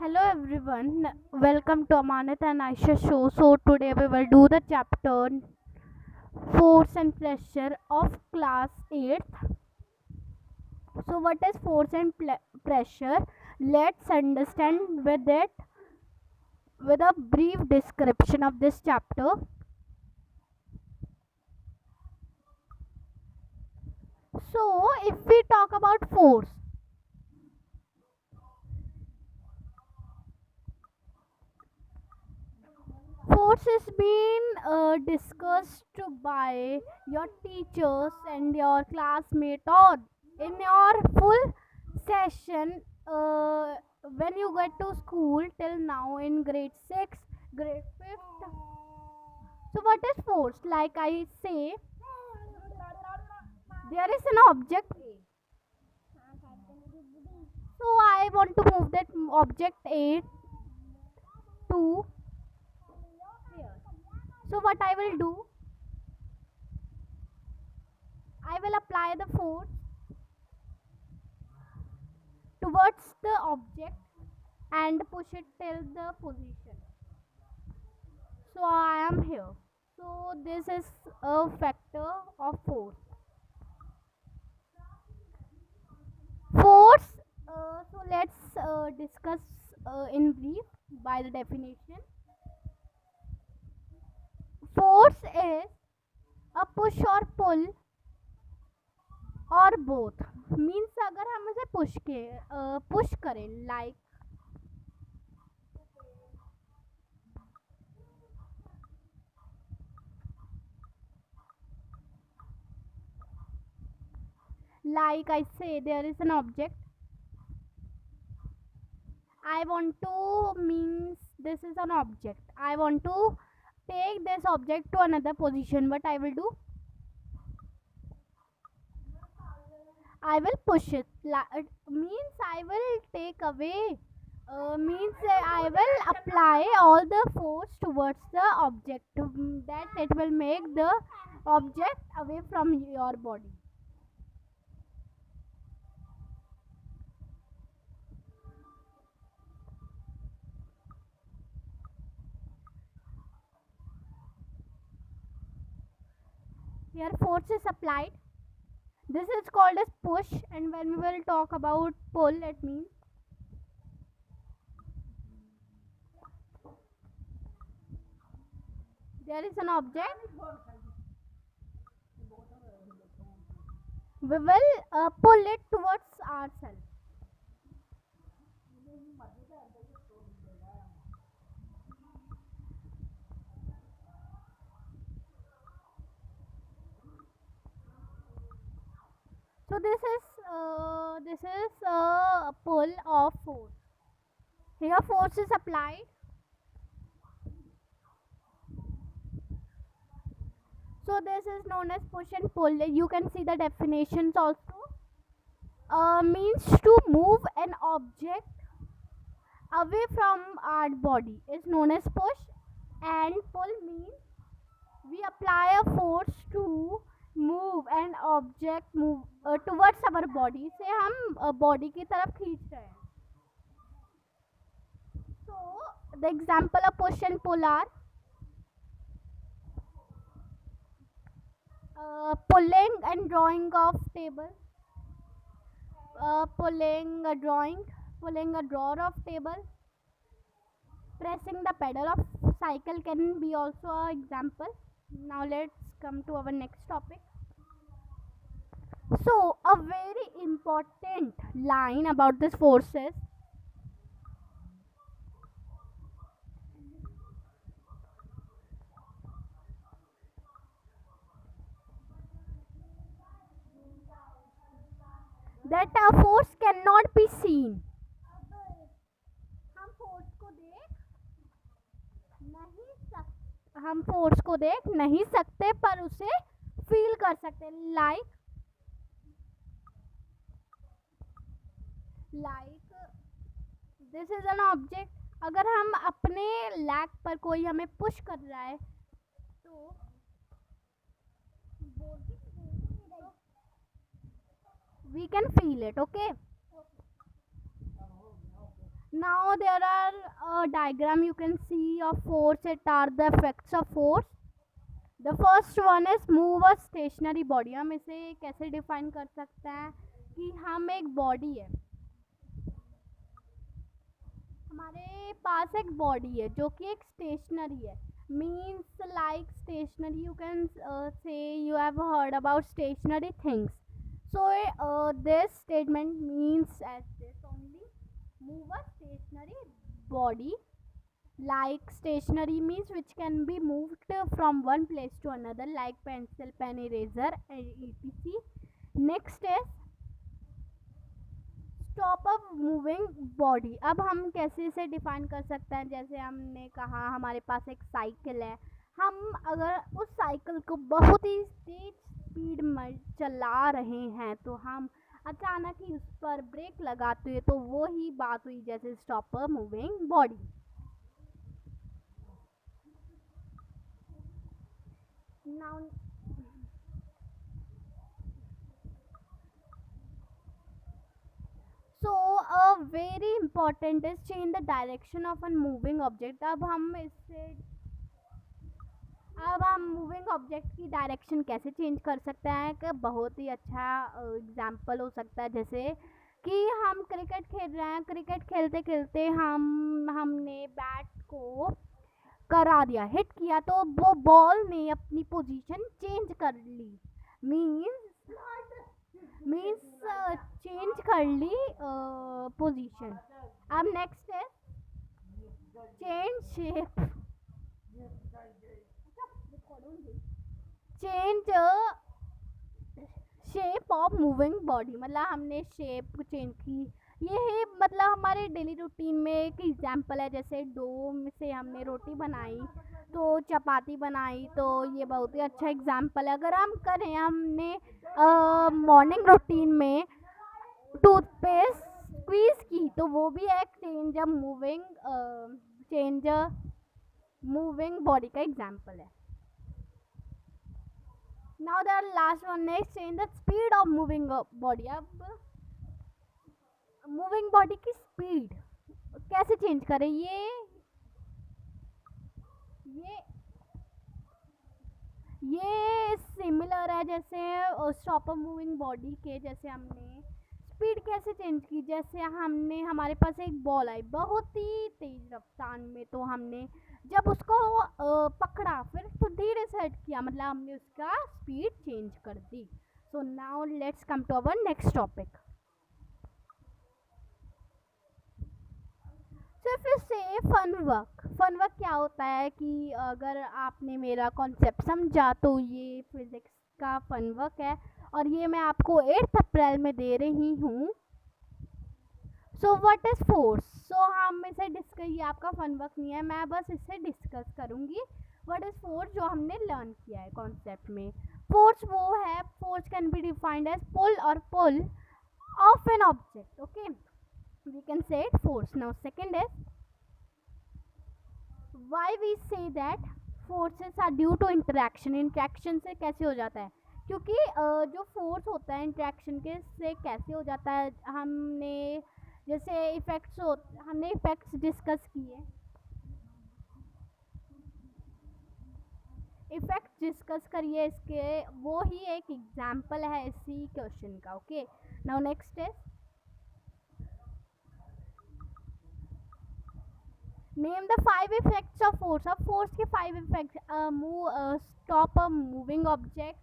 Hello everyone, welcome to Amanat and Aisha show. So today we will do the chapter Force and Pressure of class 8th. So what is force and pressure? Let's understand with a brief description of this chapter. So if we talk about force is being discussed by your teachers and your classmate or in your full session when you get to school till now in grade 6 grade 5th. So what is force? Like I say, there is an object A, so I want to move that object A to here. So what I will do, I will apply the force towards the object and push it till the position. So I am here. So this is a factor of force. Force. So let's discuss in brief by the definition. Force is a push or pull or both. Means अगर हम इसे push करें like I say there is an object. I want to means this is an object. I want to take this object to another position. What I will do? I will push it. Means I will take away. Means I will apply all the force towards the object that it will make the object away from your body. Here force is applied. This is called as push, and when we will talk about pull, it means there is an object. We will pull it towards ourselves. So this is a pull of force. Here force is applied. So this is known as push and pull. You can see the definitions also. Means to move an object away from our body is known as push, and pull means we apply a force to move an object move towards our body से हम body की तरफ खींच रहे हैं. So the example of push and pull are pulling and drawing of table, pulling a drawer of table, pressing the pedal of cycle can be also an example. Now let's come to our next topic. So a very important line about this force is that a force cannot be seen. हम force को देख नहीं सकते पर उसे feel कर सकते. Like this is an object. अगर हम अपने लैग पर कोई हमें पुश कर रहा है तो we can feel it. Okay, Now there are a diagram you can see of force. It are the effects of force. The first one is move a stationary body. हम इसे कैसे डिफाइन कर सकते हैं कि हम एक बॉडी है, हमारे पास एक बॉडी है जो कि एक स्टेशनरी है. Means like stationery, you can say you have heard about stationery things. So this statement means as this only: move a stationary body. Like stationary means which can be moved from one place to another, like pencil, pen, eraser, and etc. Next is stop a moving body. अब हम कैसे इसे define कर सकते हैं? जैसे हमने कहा हमारे पास एक साइकिल है, हम अगर उस साइकिल को बहुत ही तेज स्पीड में चला रहे हैं तो हम अचानक ही उस पर ब्रेक लगाते हैं, तो वो ही बात हुई जैसे stop a moving body. Now so a very important is change the direction of a moving object. अब हम मूविंग ऑब्जेक्ट की डायरेक्शन कैसे चेंज कर सकते हैं? कि बहुत ही अच्छा एग्जांपल हो सकता है, जैसे कि हम क्रिकेट खेल रहे हैं, क्रिकेट खेलते खेलते हमने बैट को करा दिया, हिट किया, तो वो बॉल ने अपनी पोजीशन चेंज कर ली. मीन्स चेंज कर ली पोजीशन. अब नेक्स्ट है change shape. Change shape of moving body, मतलब हमने शेप चेंज की. ये है मतलब हमारे डेली रूटीन में एक एग्जांपल है. जैसे डो से हमने रोटी बनाई तो चपाती बनाई, तो ये बहुत ही अच्छा एग्जांपल है. अगर हम करें, हमने मॉर्निंग रूटीन में टूथपेस्ट स्क्वीज की, तो वो भी एक चेंज मूविंग बॉडी का एग्जांपल है. नाउ द लास्ट वन है change the speed of moving body. अब मूविंग बॉडी की स्पीड कैसे चेंज करें? ये सिमिलर है जैसे स्टॉप ऑफ मूविंग बॉडी के. जैसे हमने स्पीड कैसे चेंज की? जैसे हमने हमारे पास एक बॉल आई बहुत ही तेज रफ्तार में, तो हमने जब उसको पकड़ा, फिर धीरे से हट किया, मतलब हमने उसका स्पीड चेंज कर दी. So now let's come to our next topic. So if you say fun work क्या होता है कि अगर आपने मेरा कॉन्सेप्ट समझा, तो ये फिजिक्स का फन वर्क है और ये मैं आपको 8 अप्रैल में दे रही हूँ. So what is force? So हम इसे डिस्कस, ये आपका फन वर्क नहीं है, मैं बस इसे डिस्कस करूँगी. व्हाट इज फोर्स जो हमने लर्न किया है कॉन्सेप्ट में. फोर्स वो है, force can be defined as pull or pull of an object. Okay, we can say it force. Now second is why we say that forces are due to interaction. Interaction से कैसे हो जाता है? क्योंकि जो force होता है interaction के से कैसे हो जाता है, हमने जैसे हमने इफेक्ट्स डिस्कस किए, इफेक्ट डिस्कस करिए इसके, वो ही एक एग्जाम्पल है इसी क्वेश्चन का. Okay, now next is name the 5 effects of force. अब फोर्स के 5 effects: stop a moving object,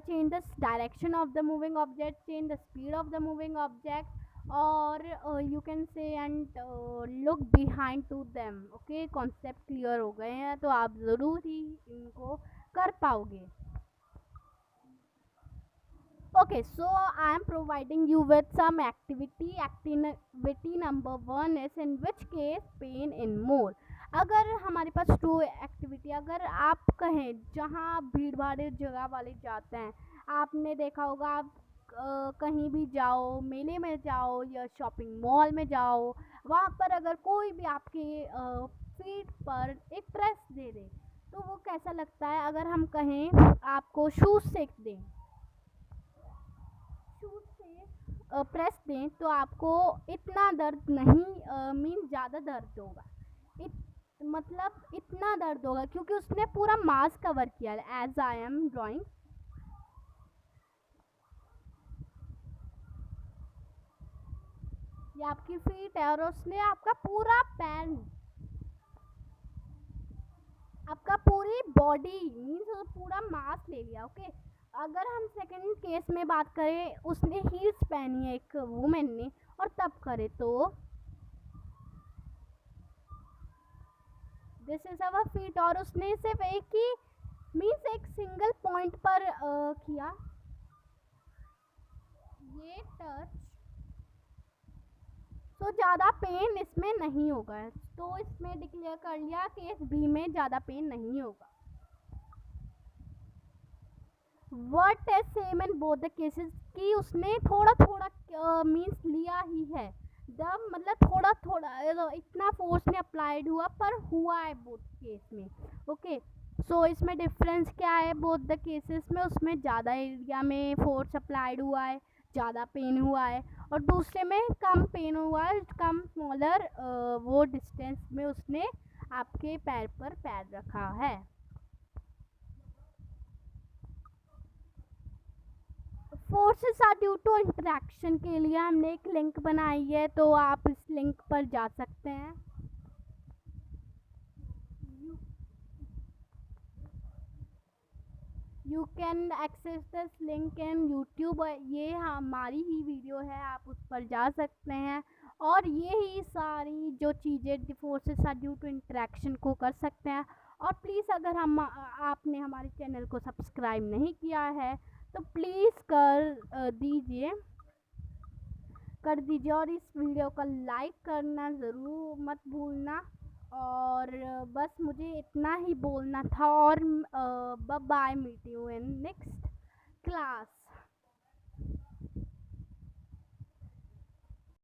change the direction of the moving object, change the speed of the moving object, और you can say and look behind to them. Okay, concept clear हो गए हैं तो आप ज़रूर ही इनको कर पाओगे. Okay, so I am providing you with some activity. Activity number 1 is in which case pain in more. अगर हमारे पास 2 एक्टिविटी, अगर आप कहें जहाँ भीड़ भाड़ जगह वाले जाते हैं, आपने देखा होगा, आप कहीं भी जाओ, मेले में जाओ या शॉपिंग मॉल में जाओ, वहाँ पर अगर कोई भी आपके फीट पर एक प्रेस दे दे, तो वो कैसा लगता है? अगर हम कहें आपको शूज़ सेक दें, शूज़ से प्रेस दें तो आपको इतना दर्द नहीं मीन ज़्यादा दर्द होगा, मतलब इतना दर्द होगा क्योंकि उसने पूरा मास कवर किया है। एज आई एम ड्राइंग, ये आपकी फीट है और उसने आपका पूरा पैर, आपका पूरी बॉडी मीन्स पूरा मास ले लिया। ओके, अगर हम सेकंड केस में बात करें, उसने हील्स पहनी है एक वुमेन ने और तब करे तो दिस इज अवर फीट, और उसने सिर्फ एक ही मीन्स एक सिंगल पॉइंट पर किया ये टच, तो ज़्यादा पेन इसमें नहीं होगा, तो इसमें डिक्लेयर कर लिया केस बी में ज़्यादा पेन नहीं होगा। Word test same in both the cases, कि उसने थोड़ा थोड़ा मीन्स लिया ही है, जब मतलब थोड़ा थोड़ा इतना फोर्स ने अप्लाइड हुआ पर हुआ है बोथ केस में। ओके, सो इसमें डिफरेंस क्या है बोथ द केसेस में, उसमें ज़्यादा एरिया में फोर्स अप्लाइड हुआ है, ज़्यादा पेन हुआ है, और दूसरे में कम पेन हुआ है, कम स्मॉलर वो डिस्टेंस में उसने आपके पैर पर पैर रखा है। Forces are due to interaction के लिए हमने एक लिंक बनाई है, तो आप इस लिंक पर जा सकते हैं। You can access this link in YouTube, ये हमारी ही वीडियो है, आप उस पर जा सकते हैं और ये ही सारी जो चीज़ें forces are due to interaction को कर सकते हैं। और प्लीज़ अगर हम आपने हमारे चैनल को सब्सक्राइब नहीं किया है तो प्लीज़ कर दीजिए और इस वीडियो को लाइक करना ज़रूर मत भूलना। और बस मुझे इतना ही बोलना था, और bye bye, meet you in next class.